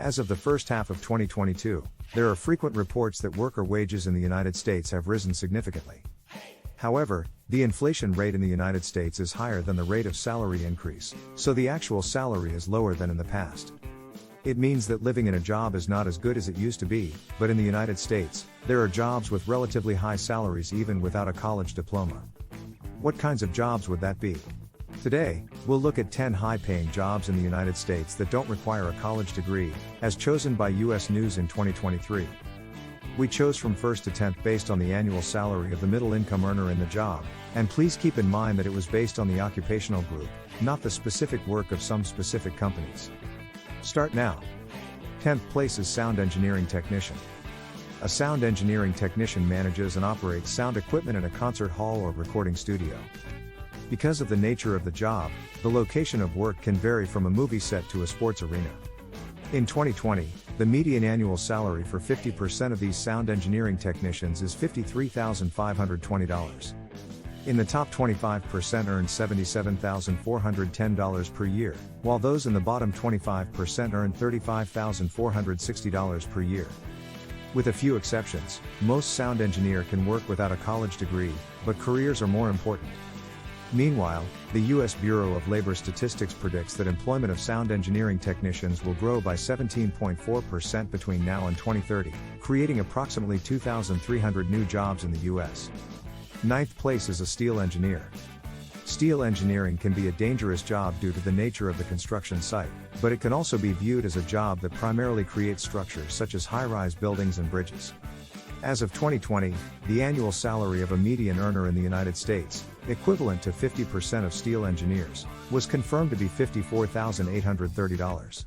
As of the first half of 2022, there are frequent reports that worker wages in the United States have risen significantly. However, the inflation rate in the United States is higher than the rate of salary increase, so the actual salary is lower than in the past. It means that living in a job is not as good as it used to be, but in the United States, there are jobs with relatively high salaries even without a college diploma. What kinds of jobs would that be? Today, we'll look at 10 high-paying jobs in the United States that don't require a college degree, as chosen by US News in 2023. We chose from 1st to 10th based on the annual salary of the middle income earner in the job, and please keep in mind that it was based on the occupational group, not the specific work of some specific companies. Start now. 10th place is sound engineering technician. A sound engineering technician manages and operates sound equipment in a concert hall or recording studio. Because of the nature of the job, the location of work can vary from a movie set to a sports arena. In 2020, the median annual salary for 50% of these sound engineering technicians is $53,520. In the top 25% earn $77,410 per year, while those in the bottom 25% earn $35,460 per year. With a few exceptions, most sound engineer can work without a college degree, but careers are more important. Meanwhile, the U.S. Bureau of Labor Statistics predicts that employment of sound engineering technicians will grow by 17.4% between now and 2030, creating approximately 2,300 new jobs in the U.S. 9th place is a steel engineer. Steel engineering can be a dangerous job due to the nature of the construction site, but it can also be viewed as a job that primarily creates structures such as high-rise buildings and bridges. As of 2020, the annual salary of a median earner in the United States, equivalent to 50% of steel engineers, was confirmed to be $54,830.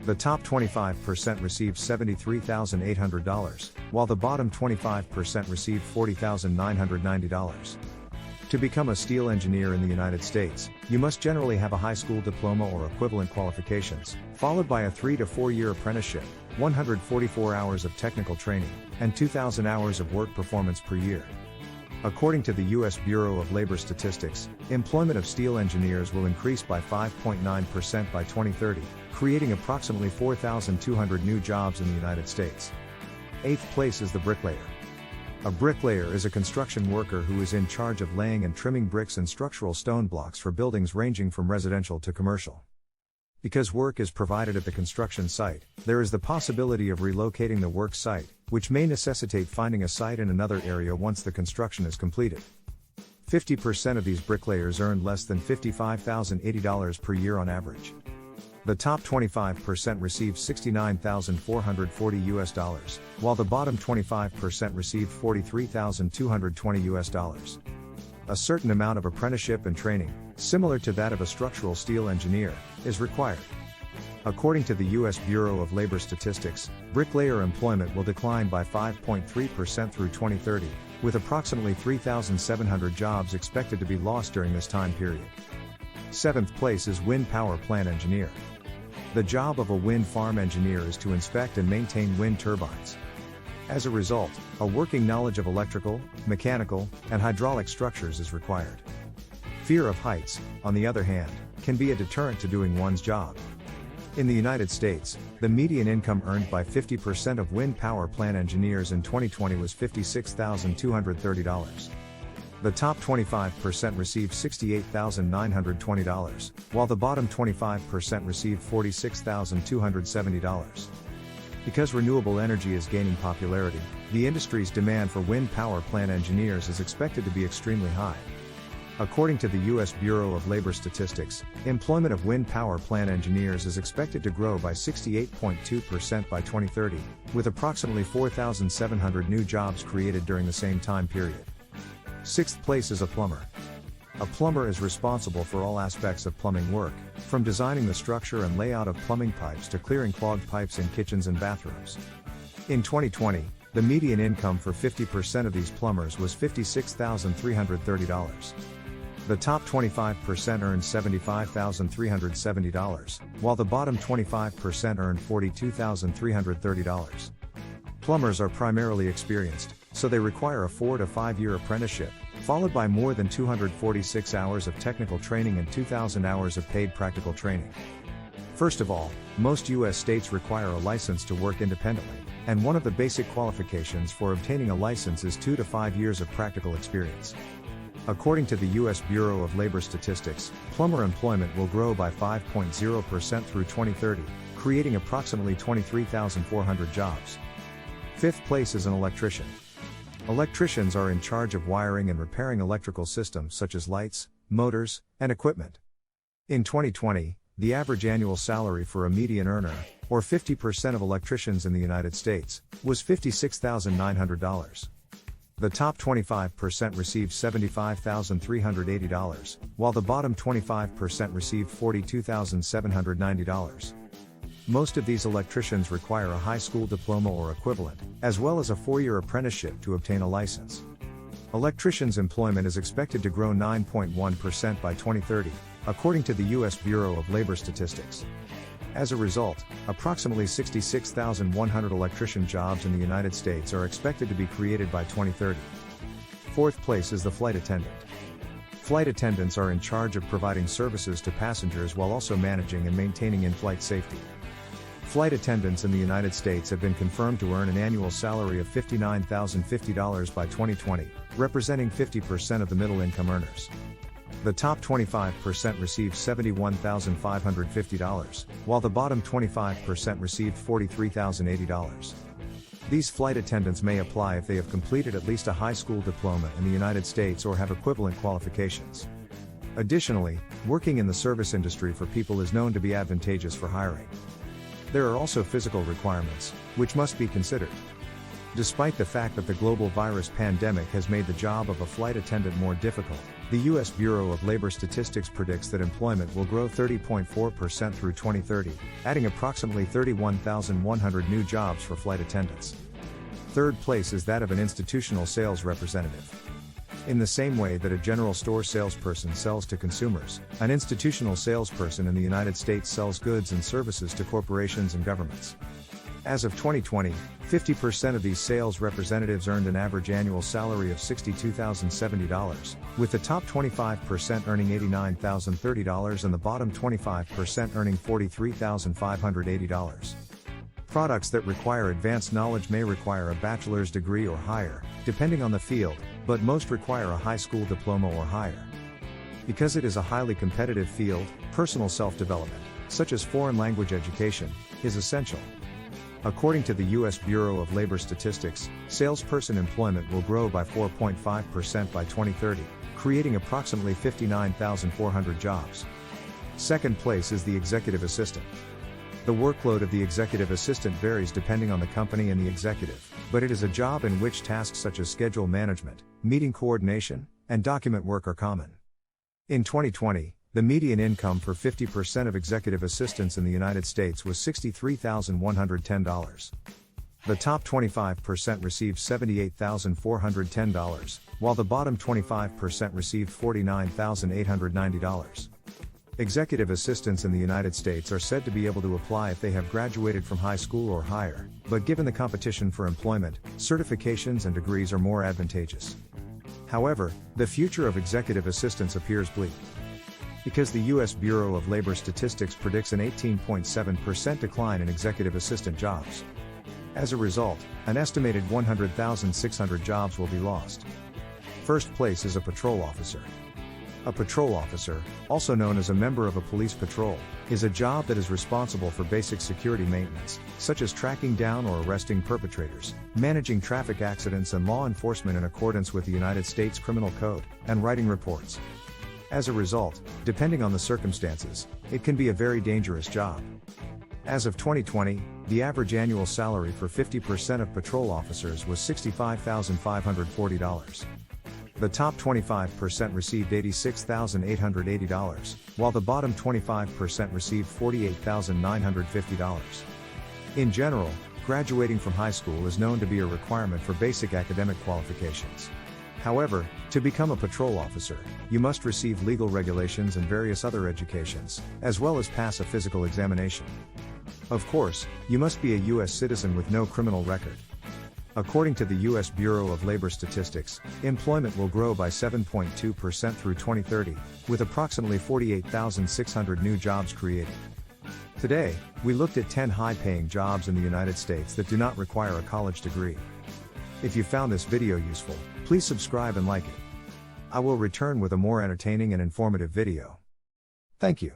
The top 25% received $73,800, while the bottom 25% received $40,990. To become a steel engineer in the United States, you must generally have a high school diploma or equivalent qualifications, followed by a 3 to 4 year apprenticeship, 144 hours of technical training, and 2,000 hours of work performance per year. According to the U.S. Bureau of Labor Statistics, employment of steel engineers will increase by 5.9% by 2030, creating approximately 4,200 new jobs in the United States. 8th place is the bricklayer. A bricklayer is a construction worker who is in charge of laying and trimming bricks and structural stone blocks for buildings ranging from residential to commercial. Because work is provided at the construction site, there is the possibility of relocating the work site, which may necessitate finding a site in another area once the construction is completed. 50% of these bricklayers earn less than $55,080 per year on average. The top 25% receive $69,440, while the bottom 25% receive $43,220. A certain amount of apprenticeship and training, similar to that of a structural steel engineer, is required. According to the U.S. Bureau of Labor Statistics, bricklayer employment will decline by 5.3% through 2030, with approximately 3,700 jobs expected to be lost during this time period. 7th place is wind power plant engineer. The job of a wind farm engineer is to inspect and maintain wind turbines. As a result, a working knowledge of electrical, mechanical, and hydraulic structures is required. Fear of heights, on the other hand, can be a deterrent to doing one's job. In the United States, the median income earned by 50% of wind power plant engineers in 2020 was $56,230. The top 25% received $68,920, while the bottom 25% received $46,270. Because renewable energy is gaining popularity, the industry's demand for wind power plant engineers is expected to be extremely high. According to the U.S. Bureau of Labor Statistics, employment of wind power plant engineers is expected to grow by 68.2% by 2030, with approximately 4,700 new jobs created during the same time period. 6th place is a plumber. A plumber is responsible for all aspects of plumbing work, from designing the structure and layout of plumbing pipes to clearing clogged pipes in kitchens and bathrooms. In 2020, the median income for 50% of these plumbers was $56,330. The top 25% earned $75,370, while the bottom 25% earned $42,330. Plumbers are primarily experienced, so they require a 4 to 5 year apprenticeship, followed by more than 246 hours of technical training and 2,000 hours of paid practical training. First of all, most U.S. states require a license to work independently, and one of the basic qualifications for obtaining a license is 2 to 5 years of practical experience. According to the U.S. Bureau of Labor Statistics, plumber employment will grow by 5.0% through 2030, creating approximately 23,400 jobs. Fifth place is an electrician. Electricians are in charge of wiring and repairing electrical systems such as lights, motors, and equipment. In 2020, the average annual salary for a median earner, or 50% of electricians in the United States, was $56,900. The top 25% received $75,380, while the bottom 25% received $42,790. Most of these electricians require a high school diploma or equivalent, as well as a 4-year apprenticeship to obtain a license. Electricians' employment is expected to grow 9.1% by 2030, according to the U.S. Bureau of Labor Statistics. As a result, approximately 66,100 electrician jobs in the United States are expected to be created by 2030. Fourth place is the flight attendant. Flight attendants are in charge of providing services to passengers while also managing and maintaining in-flight safety. Flight attendants in the United States have been confirmed to earn an annual salary of $59,050 by 2020, representing 50% of the middle-income earners. The top 25% received $71,550, while the bottom 25% received $43,080. These flight attendants may apply if they have completed at least a high school diploma in the United States or have equivalent qualifications. Additionally, working in the service industry for people is known to be advantageous for hiring. There are also physical requirements, which must be considered. Despite the fact that the global virus pandemic has made the job of a flight attendant more difficult, the U.S. Bureau of Labor Statistics predicts that employment will grow 30.4% through 2030, adding approximately 31,100 new jobs for flight attendants. Third place is that of an institutional sales representative. In the same way that a general store salesperson sells to consumers, an institutional salesperson in the United States sells goods and services to corporations and governments. As of 2020, 50% of these sales representatives earned an average annual salary of $62,070, with the top 25% earning $89,030 and the bottom 25% earning $43,580. Products that require advanced knowledge may require a bachelor's degree or higher, depending on the field, but most require a high school diploma or higher. Because it is a highly competitive field, personal self-development, such as foreign language education, is essential. According to the U.S. Bureau of Labor Statistics, salesperson employment will grow by 4.5% by 2030, creating approximately 59,400 jobs. Second place is the executive assistant. The workload of the executive assistant varies depending on the company and the executive, but it is a job in which tasks such as schedule management, meeting coordination, and document work are common. In 2020, the median income for 50% of executive assistants in the United States was $63,110. The top 25% received $78,410, while the bottom 25% received $49,890. Executive assistants in the United States are said to be able to apply if they have graduated from high school or higher, but given the competition for employment, certifications and degrees are more advantageous. However, the future of executive assistants appears bleak. Because the U.S. Bureau of Labor Statistics predicts an 18.7% decline in executive assistant jobs. As a result, an estimated 100,600 jobs will be lost. First place is a patrol officer. A patrol officer, also known as a member of a police patrol, is a job that is responsible for basic security maintenance, such as tracking down or arresting perpetrators, managing traffic accidents and law enforcement in accordance with the United States Criminal Code, and writing reports. As a result, depending on the circumstances, it can be a very dangerous job. As of 2020, the average annual salary for 50% of patrol officers was $65,540. The top 25% received $86,880, while the bottom 25% received $48,950. In general, graduating from high school is known to be a requirement for basic academic qualifications. However, to become a patrol officer, you must receive legal regulations and various other educations, as well as pass a physical examination. Of course, you must be a U.S. citizen with no criminal record. According to the U.S. Bureau of Labor Statistics, employment will grow by 7.2% through 2030, with approximately 48,600 new jobs created. Today, we looked at 10 high-paying jobs in the United States that do not require a college degree. If you found this video useful, please subscribe and like it. I will return with a more entertaining and informative video. Thank you.